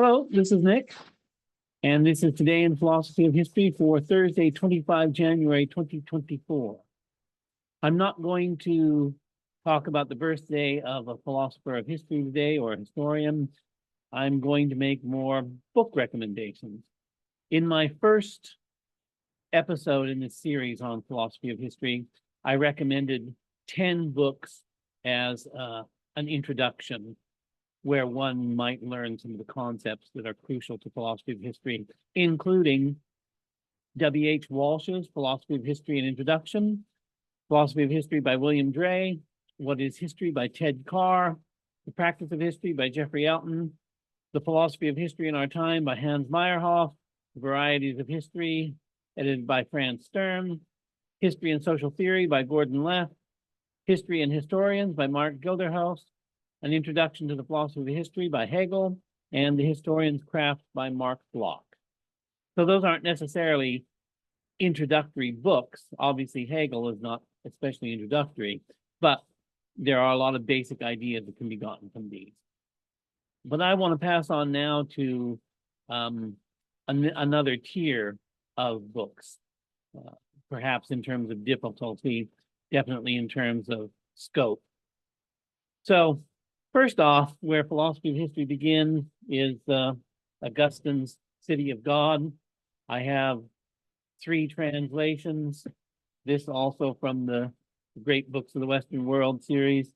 Hello, this is Nick, and this is Today in Philosophy of History for Thursday, 25 January 2024. I'm not going to talk about the birthday of a philosopher of history today or a historian. I'm going to make more book recommendations. In my first episode in this series on philosophy of history, I recommended 10 books as an introduction where one might learn some of the concepts that are crucial to philosophy of history, including W.H. Walsh's Philosophy of History and Introduction, Philosophy of History by William Dray, What is History by Ted Carr, The Practice of History by Jeffrey Elton, The Philosophy of History in Our Time by Hans Meyerhoff, Varieties of History, edited by Franz Stern, History and Social Theory by Gordon Leff, History and Historians by Mark Gilderhouse, An Introduction to the Philosophy of History by Hegel, and The Historian's Craft by Mark Bloch. So those aren't necessarily introductory books. Obviously, Hegel is not especially introductory, but there are a lot of basic ideas that can be gotten from these. But I want to pass on now to another tier of books, perhaps in terms of difficulty, definitely in terms of scope. So first off, where philosophy of history begins is Augustine's City of God. I have 3 translations. This also from the Great Books of the Western World series.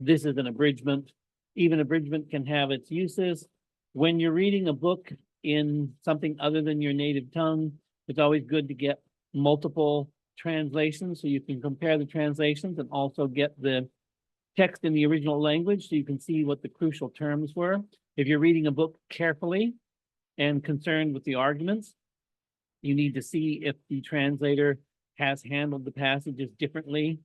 This is an abridgment. Even abridgment can have its uses. When you're reading a book in something other than your native tongue, it's always good to get multiple translations so you can compare the translations and also get the text in the original language so you can see what the crucial terms were. If you're reading a book carefully and concerned with the arguments, you need to see if the translator has handled the passages differently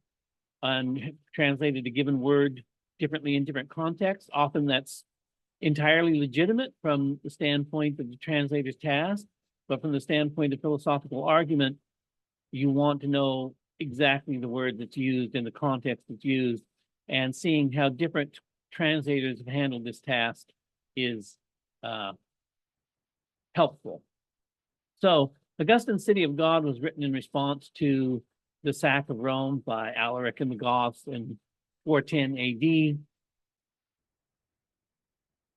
and translated a given word differently in different contexts. Often that's entirely legitimate from the standpoint of the translator's task, but from the standpoint of philosophical argument, you want to know exactly the word that's used in the context that's used, and seeing how different translators have handled this task is helpful. So Augustine's City of God was written in response to the sack of Rome by Alaric and the Goths in 410 AD.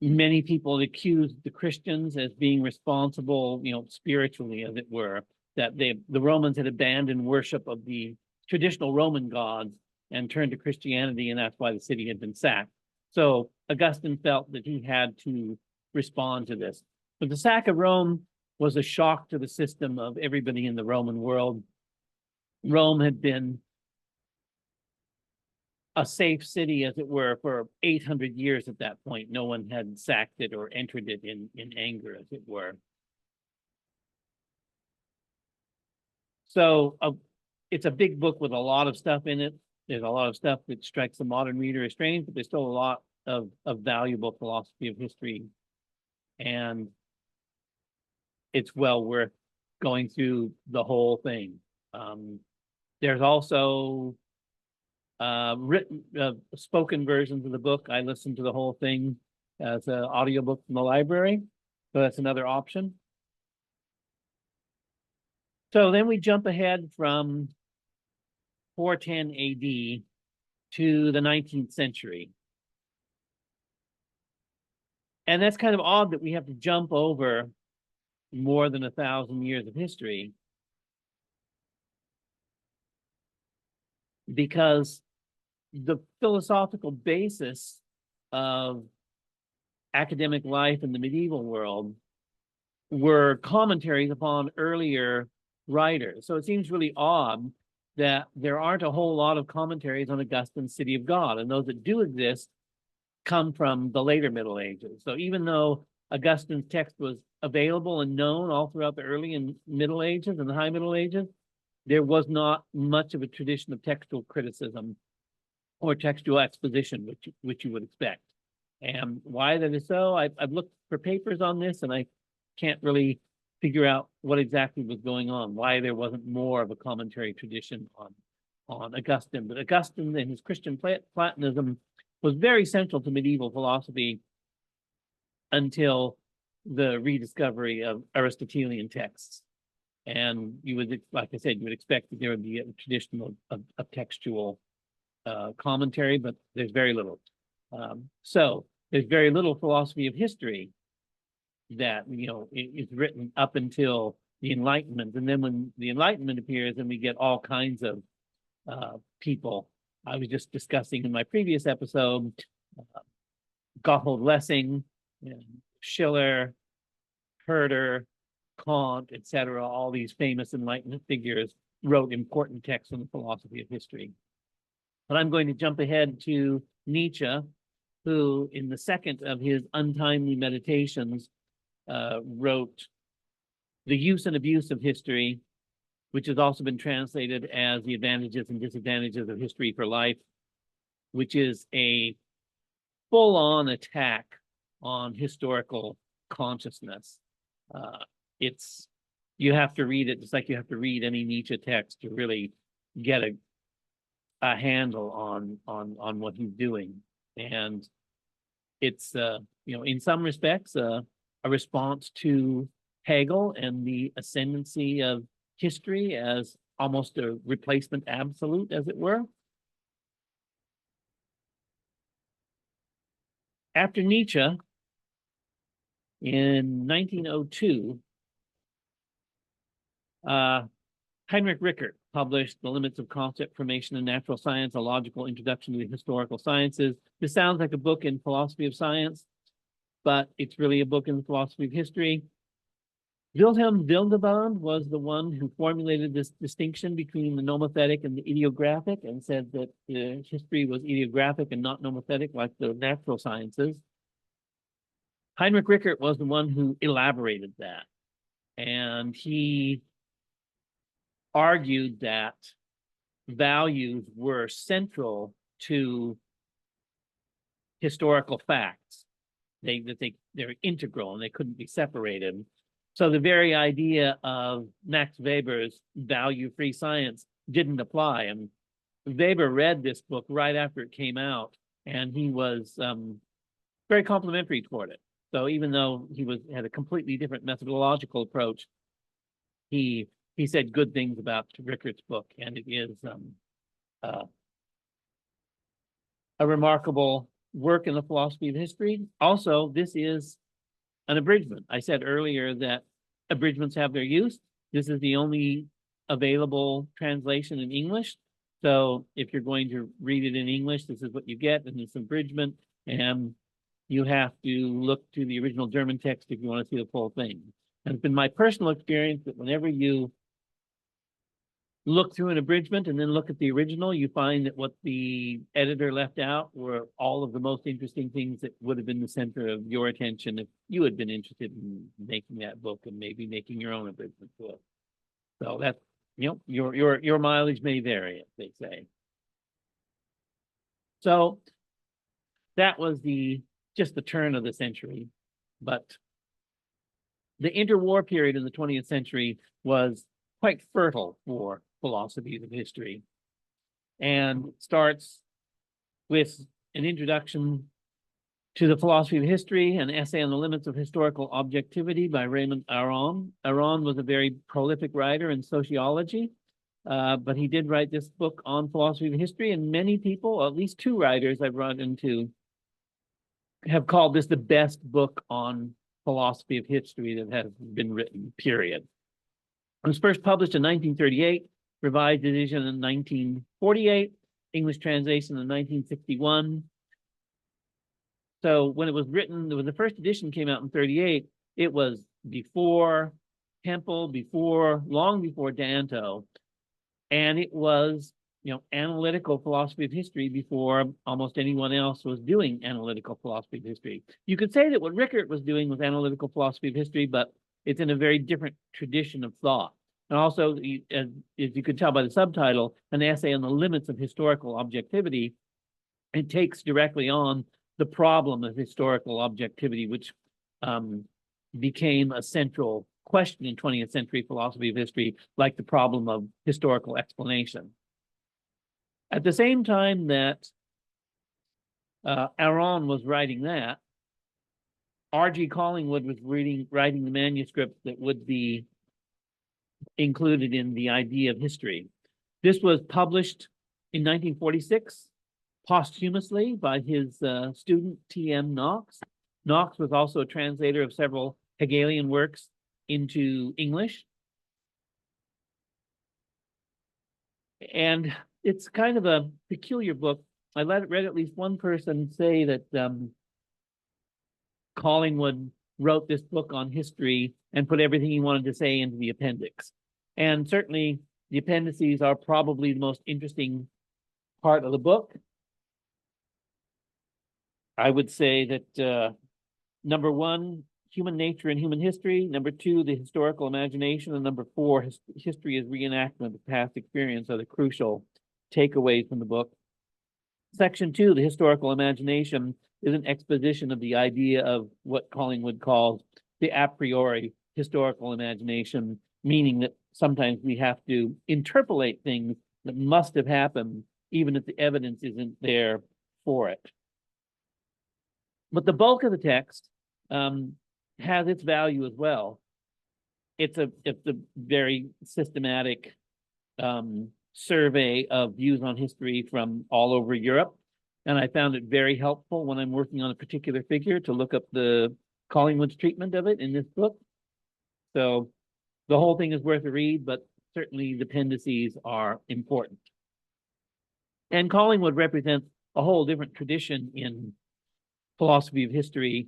Many people accused the Christians as being responsible, spiritually, as it were, that the Romans had abandoned worship of the traditional Roman gods and turned to Christianity, and that's why the city had been sacked. So Augustine felt that he had to respond to this. But the sack of Rome was a shock to the system of everybody in the Roman world. Rome had been a safe city, as it were, for 800 years at that point. No one had sacked it or entered it in anger, as it were. So it's a big book with a lot of stuff in it. There's a lot of stuff that strikes the modern reader as strange, but there's still a lot of valuable philosophy of history. And it's well worth going through the whole thing. There's also written, spoken versions of the book. I listened to the whole thing as an audiobook from the library, so that's another option. So then we jump ahead from 410 AD to the 19th century. And that's kind of odd that we have to jump over more than 1,000 years of history, because the philosophical basis of academic life in the medieval world were commentaries upon earlier writers. So it seems really odd that there aren't a whole lot of commentaries on Augustine's City of God, and those that do exist come from the later Middle Ages. So even though Augustine's text was available and known all throughout the early and Middle Ages and the High Middle Ages, there was not much of a tradition of textual criticism or textual exposition, which you would expect. And why that is so, I've looked for papers on this, and I can't really figure out what exactly was going on, why there wasn't more of a commentary tradition on Augustine. But Augustine and his Christian Platonism was very central to medieval philosophy until the rediscovery of Aristotelian texts. And you would, like I said, you would expect that there would be a tradition of textual commentary, but there's very little. So there's very little philosophy of history that, is written up until the Enlightenment. And then when the Enlightenment appears, then we get all kinds of people. I was just discussing in my previous episode, Gotthold Lessing, Schiller, Herder, Kant, etc. All these famous Enlightenment figures wrote important texts on the philosophy of history. But I'm going to jump ahead to Nietzsche, who in the second of his untimely meditations wrote The Use and Abuse of History, which has also been translated as The Advantages and Disadvantages of History for Life, which is a full-on attack on historical consciousness. You have to read it just like you have to read any Nietzsche text to really get a handle on what he's doing. And it's in some respects a response to Hegel and the ascendancy of history as almost a replacement absolute, as it were. After Nietzsche, in 1902, Heinrich Rickert published The Limits of Concept Formation in Natural Science, A Logical Introduction to the Historical Sciences. This sounds like a book in philosophy of science, but it's really a book in the philosophy of history. Wilhelm Wildeband was the one who formulated this distinction between the nomothetic and the ideographic, and said that history was ideographic and not nomothetic like the natural sciences. Heinrich Rickert was the one who elaborated that, and he argued that values were central to historical facts. They're integral and they couldn't be separated. So the very idea of Max Weber's value-free science didn't apply. And Weber read this book right after it came out, and he was very complimentary toward it. So even though he had a completely different methodological approach, he said good things about Rickert's book, and it is a remarkable work in the philosophy of history. Also, this is an abridgment. I said earlier that abridgments have their use. This is the only available translation in English. So if you're going to read it in English, this is what you get, and it's an abridgment, and you have to look to the original German text if you want to see the full thing. And it's been my personal experience that whenever you look through an abridgment and then look at the original, you find that what the editor left out were all of the most interesting things that would have been the center of your attention if you had been interested in making that book and maybe making your own abridgment to it. So that's, your mileage may vary, as they say. So that was just the turn of the century, but the interwar period in the 20th century was quite fertile for philosophies of history, and starts with an introduction to the philosophy of history, an essay on the limits of historical objectivity by Raymond Aron. Aron was a very prolific writer in sociology, but he did write this book on philosophy of history, and many people, at least two writers I've run into, have called this the best book on philosophy of history that has been written, period. It was first published in 1938, revised edition in 1948, English translation in 1961. So when it was written, when the first edition came out in 38, it was before Temple, long before Danto, and it was, analytical philosophy of history before almost anyone else was doing analytical philosophy of history. You could say that what Rickert was doing was analytical philosophy of history, but it's in a very different tradition of thought. And also, as you could tell by the subtitle, an essay on the limits of historical objectivity. It takes directly on the problem of historical objectivity, which became a central question in 20th century philosophy of history, like the problem of historical explanation. At the same time that Aron was writing that, R.G. Collingwood was writing the manuscript that would be included in the idea of history. This was published in 1946 posthumously by his student T.M. Knox. Knox was also a translator of several Hegelian works into English. And it's kind of a peculiar book. I read at least one person say that Collingwood wrote this book on history and put everything he wanted to say into the appendix. And certainly the appendices are probably the most interesting part of the book. I would say that number one, human nature and human history. Number two, the historical imagination. And number four, history as reenactment of past experience are the crucial takeaways from the book. Section 2, the historical imagination, is an exposition of the idea of what Collingwood calls the a priori historical imagination, meaning that sometimes we have to interpolate things that must have happened, even if the evidence isn't there for it. But the bulk of the text has its value as well. It's a very systematic survey of views on history from all over Europe. And I found it very helpful when I'm working on a particular figure to look up the Collingwood's treatment of it in this book. So the whole thing is worth a read, but certainly the appendices are important. And Collingwood represents a whole different tradition in philosophy of history.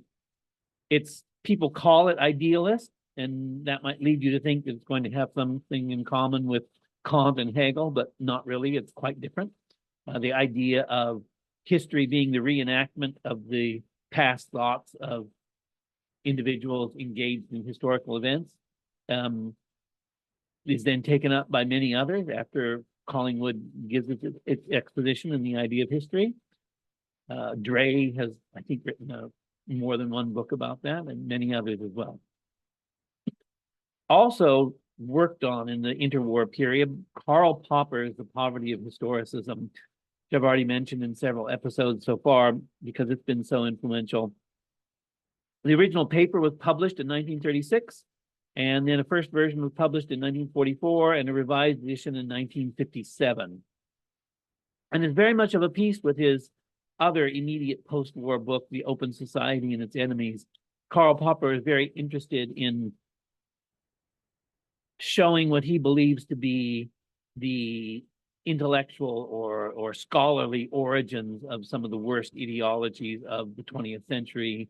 People call it idealist, and that might lead you to think that it's going to have something in common with Kant and Hegel, but not really. It's quite different. The idea of history being the reenactment of the past thoughts of individuals engaged in historical events is then taken up by many others after Collingwood gives its exposition in the idea of history. Dre has, I think, written more than one book about that, and many others as well. Also worked on in the interwar period, Karl Popper's The Poverty of Historicism, which I've already mentioned in several episodes so far because it's been so influential. The original paper was published in 1936, and then a first version was published in 1944 and a revised edition in 1957. And it's very much of a piece with his other immediate post-war book, The Open Society and Its Enemies. Karl Popper is very interested in showing what he believes to be the intellectual or scholarly origins of some of the worst ideologies of the 20th century.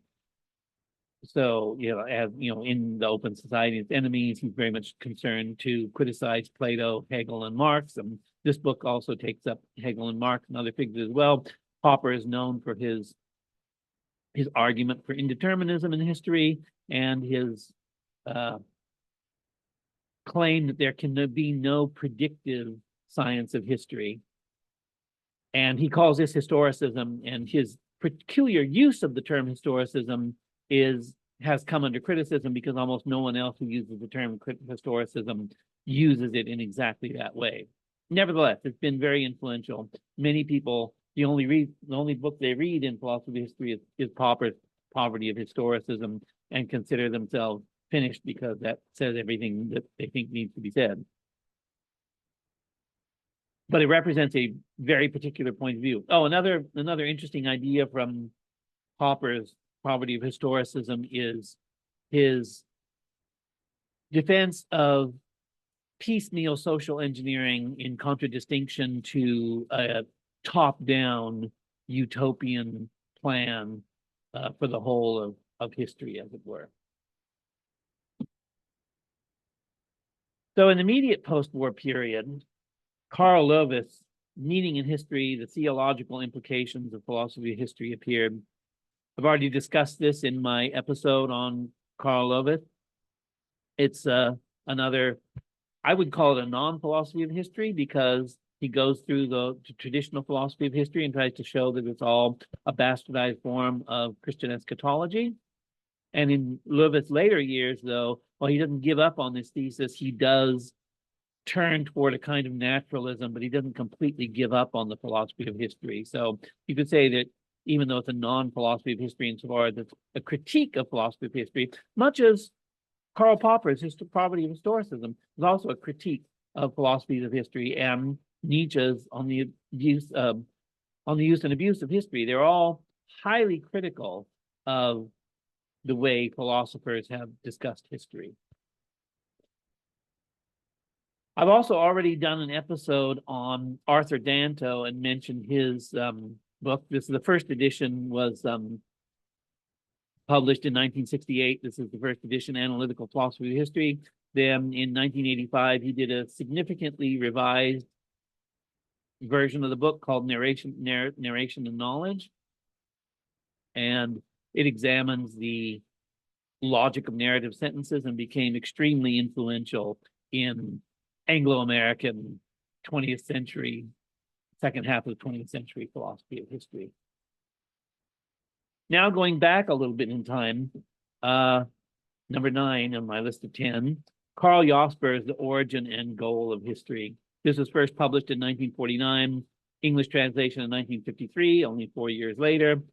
So, as in The Open Society and Its Enemies, he's very much concerned to criticize Plato, Hegel, and Marx. And this book also takes up Hegel and Marx and other figures as well. Popper is known for his argument for indeterminism in history and his claim that there can be no predictive science of history. And he calls this historicism, and his peculiar use of the term historicism has come under criticism because almost no one else who uses the term historicism uses it in exactly that way. Nevertheless, it's been very influential. Many people, the only book they read in philosophy of history is Popper's Poverty of Historicism, and consider themselves finished because that says everything that they think needs to be said. But it represents a very particular point of view. Oh, another interesting idea from Popper's Poverty of Historicism is his defense of piecemeal social engineering in contradistinction to a top-down utopian plan for the whole of history, as it were. So in the immediate post-war period, Karl Löwith's Meaning in History, the Theological Implications of Philosophy of History appeared. I've already discussed this in my episode on Karl Löwith. It's another, I would call it a non-philosophy of history because he goes through the traditional philosophy of history and tries to show that it's all a bastardized form of Christian eschatology. And in Löwith's later years, though, while he doesn't give up on this thesis, he does turn toward a kind of naturalism, but he doesn't completely give up on the philosophy of history. So you could say that even though it's a non-philosophy of history insofar as it's a critique of philosophy of history, much as Karl Popper's Poverty of Historicism is also a critique of philosophies of history, and Nietzsche's on the use and abuse of history. They're all highly critical of the way philosophers have discussed history. I've also already done an episode on Arthur Danto and mentioned his book. This is the first edition was published in 1968. This is the first edition, Analytical Philosophy of History. Then in 1985, he did a significantly revised version of the book called Narration and Knowledge. And it examines the logic of narrative sentences and became extremely influential in Anglo-American 20th century, second half of the 20th century philosophy of history. Now going back a little bit in time, number 9 on my list of 10, Karl Jasper's The Origin and Goal of History. This was first published in 1949, English translation in 1953, only 4 years later.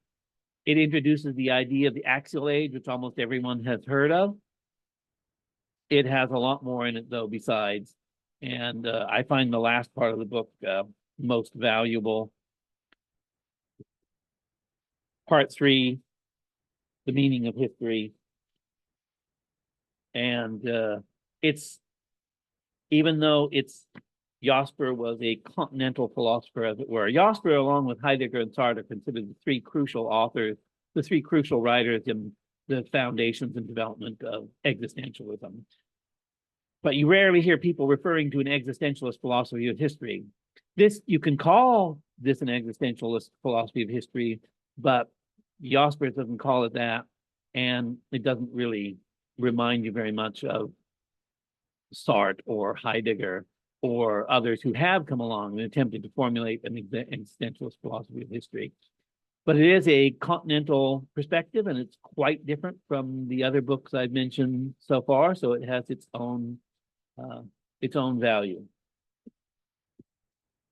It introduces the idea of the axial age, which almost everyone has heard of. It has a lot more in it, though, besides. And I find the last part of the book most valuable. Part 3, the meaning of history. And even though Jasper was a continental philosopher, as it were. Jasper, along with Heidegger and Sartre, are considered the 3 crucial authors, the 3 crucial writers in the foundations and development of existentialism. But you rarely hear people referring to an existentialist philosophy of history. You can call this an existentialist philosophy of history, but Jasper doesn't call it that, and it doesn't really remind you very much of Sartre or Heidegger or others who have come along and attempted to formulate an existentialist philosophy of history. But it is a continental perspective, and it's quite different from the other books I've mentioned so far, so it has its own value.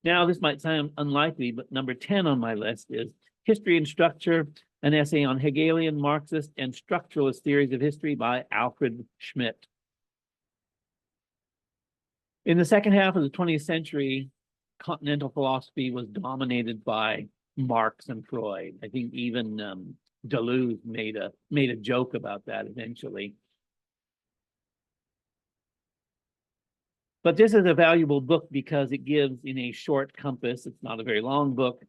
Now, this might sound unlikely, but number 10 on my list is History and Structure, an essay on Hegelian, Marxist, and structuralist theories of history by Alfred Schmidt. In the second half of the 20th century, continental philosophy was dominated by Marx and Freud. I think even Löwith made a joke about that eventually. But this is a valuable book because it gives, in a short compass, it's not a very long book,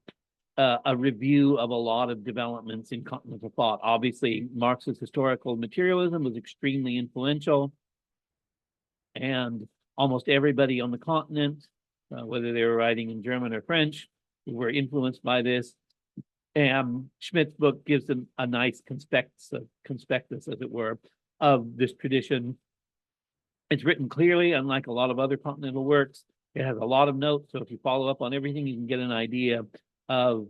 a review of a lot of developments in continental thought. Obviously, Marx's historical materialism was extremely influential, and almost everybody on the continent, whether they were writing in German or French, were influenced by this. And Schmidt's book gives them a nice conspectus, as it were, of this tradition. It's written clearly, unlike a lot of other continental works. It has a lot of notes, so if you follow up on everything, you can get an idea of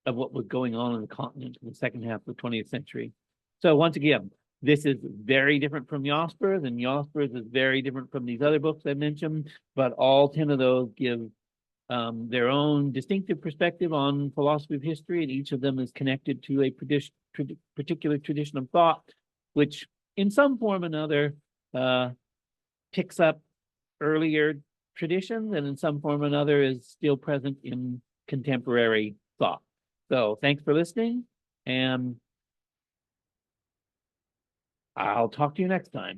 what was going on the continent in the second half of the 20th century. So once again, this is very different from Jasper's, and Jasper's is very different from these other books I mentioned, but all 10 of those give their own distinctive perspective on philosophy of history, and each of them is connected to a particular tradition of thought, which in some form or another picks up earlier traditions, and in some form or another is still present in contemporary thought. So thanks for listening, and I'll talk to you next time.